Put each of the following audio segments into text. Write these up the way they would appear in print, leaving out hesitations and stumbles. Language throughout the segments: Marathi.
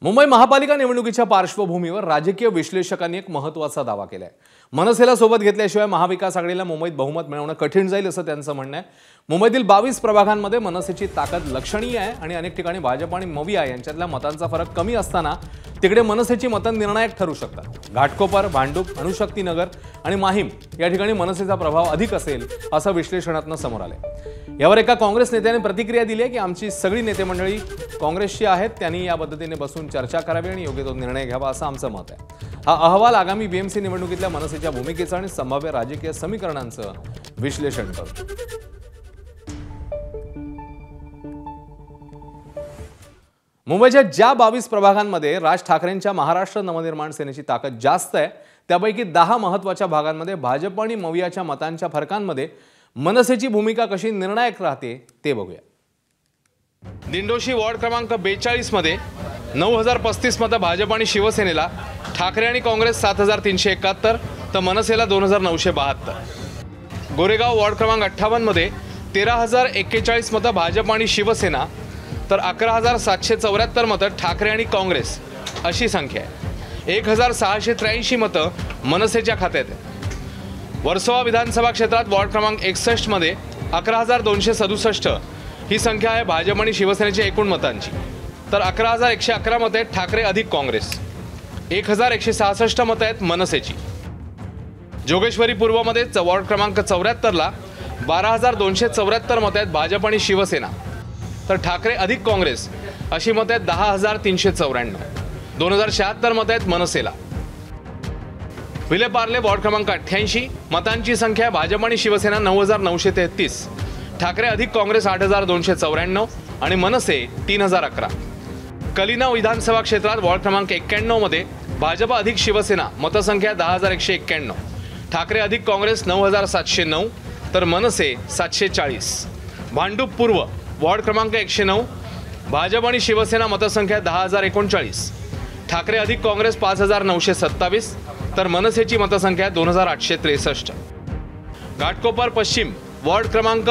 मुंबई महापालिका निवडणुकीच्या पार्श्वभूमीवर राजकीय विश्लेषकांनी एक महत्त्वाचा दावा केलाय। मनसेला सोबत घेतल्याशिवाय महाविकास आघाडीला मुंबईत बहुमत मिळवणं कठीण जाईल असं त्यांचं म्हणणं आहे। मुंबईतील 22 प्रभागांमध्ये मनसेची ताकद लक्षणीय आहे आणि अनेक ठिकाणी भाजप आणि मविया यांच्यातल्या मतांचा फरक कमी असताना तिकडे मनसेची मतं निर्णायक ठरू शकतात। घाटकोपर, भांडूप, अणुशक्तीनगर आणि माहीम या ठिकाणी मनसेचा प्रभाव अधिक असेल असं विश्लेषणातून समोर आलंय। यावर एका काँग्रेस नेत्याने प्रतिक्रिया दिली आहे की आमची सगळी नेते मंडळी काँग्रेसची आहेत, त्यांनी या पद्धतीने बसून चर्चा करावी आणि योग्य तो निर्णय घ्यावा असं आमचं मत आहे। हा अहवाल आगामी बीएमसी निवडणुकीतल्या मनसेच्या भूमिकेचं आणि संभाव्य राजकीय समीकरणांचं विश्लेषण करतो। मुंबईच्या ज्या 22 प्रभागांमध्ये राज ठाकरेंच्या महाराष्ट्र नवनिर्माण सेनेची ताकद जास्त आहे त्यापैकी 10 महत्त्वाच्या भागांमध्ये भाजप आणि मवियाच्या मतांच्या फरकांमध्ये मनसेची भूमिका कशी निर्णायक राहते ते बघूया। दिंडोशी वॉर्ड क्रमांक 42 मध्ये 9035 मतं भाजप आणि शिवसेनेला, ठाकरे आणि काँग्रेस 7371 तर मनसेला 2972। गोरेगाव वॉर्ड क्रमांक 58 मध्ये 13041 मतं भाजप आणि शिवसेना तर 11774 मतं ठाकरे आणि काँग्रेस अशी संख्या आहे। 1683 मतं मनसेच्या खात्यात आहे। वर्सोवा विधानसभा क्षेत्रात वॉर्ड क्रमांक 61 मध्ये 11267 ही संख्या आहे भाजप आणि शिवसेनेच्या एकूण मतांची, तर 11111 मतं आहेत ठाकरे अधिक काँग्रेस, 1166 मतं आहेत मनसेची। जोगेश्वरी पूर्वमध्ये वॉर्ड क्रमांक 74 ला 12274 मतं आहेत भाजप आणि शिवसेना, तर ठाकरे अधिक काँग्रेस अशी मतं आहेत 10394, 2076 मतं आहेत मनसेला। विलेपार्ले वॉर्ड क्रमांक 88 मतांची संख्या भाजप आणि शिवसेना 9933, ठाकरे अधिक काँग्रेस 8294 आणि मनसे 3011। कलिना विधानसभा क्षेत्रात वॉर्ड क्रमांक 91 मध्ये भाजप अधिक शिवसेना मतसंख्या 10191, ठाकरे अधिक काँग्रेस 9709 तर मनसे 740। भांडूप पूर्व वॉर्ड क्रमांक 109 भाजप आणि शिवसेना मतसंख्या 10039, ठाकरे अधिक काँग्रेस 5927 तर मनसेची मतसंख्या 2863। घाटकोपर पश्चिम वॉर्ड क्रमांक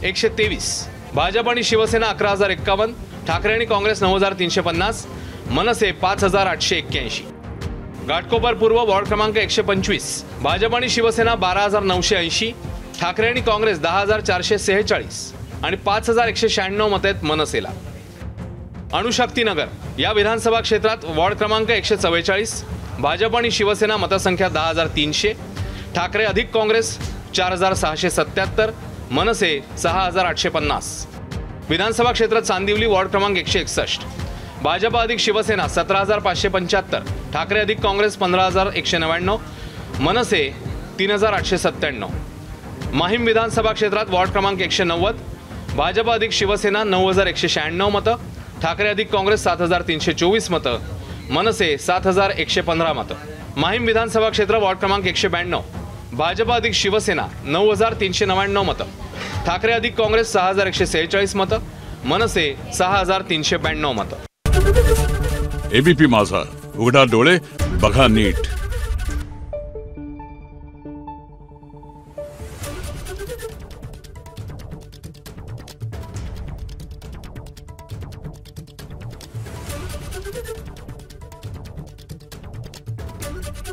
123 भाजप आणि शिवसेना 11051, ठाकरे आणि काँग्रेस 9350, मनसे 5881। घाटकोपर पूर्व वॉर्ड क्रमांक 125 भाजप आणि शिवसेना 12980, ठाकरे आणि काँग्रेस 10446 आणि 5196 मतं आहेत मनसेला। अणुशक्तीनगर या विधानसभा क्षेत्रात वॉर्ड क्रमांक 144 भाजप आणि शिवसेना मतसंख्या 10300, ठाकरे अधिक काँग्रेस 4677, मनसे 6850। विधानसभा क्षेत्र चांदिवली वॉर्ड क्रमांक 161 भाजप अधिक शिवसेना 17575, ठाकरे अधिक काँग्रेस 15199, मनसे 3897। माहीम विधानसभा क्षेत्रात वॉर्ड क्रमांक 190 भाजप अधिक शिवसेना 9196 मतं, ठाकरे अधिक काँग्रेस 7324 मतं, मनसे 7115 मतं। माहीम विधानसभा क्षेत्र वॉर्ड क्रमांक 192 भाजप अधिक शिवसेना 9399 मतं, ठाकरे अधिक काँग्रेस 6146 मतं, मनसे 6392 मतं। एबीपी माझा, उघडा डोळे बघा नीट।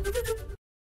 Thank you.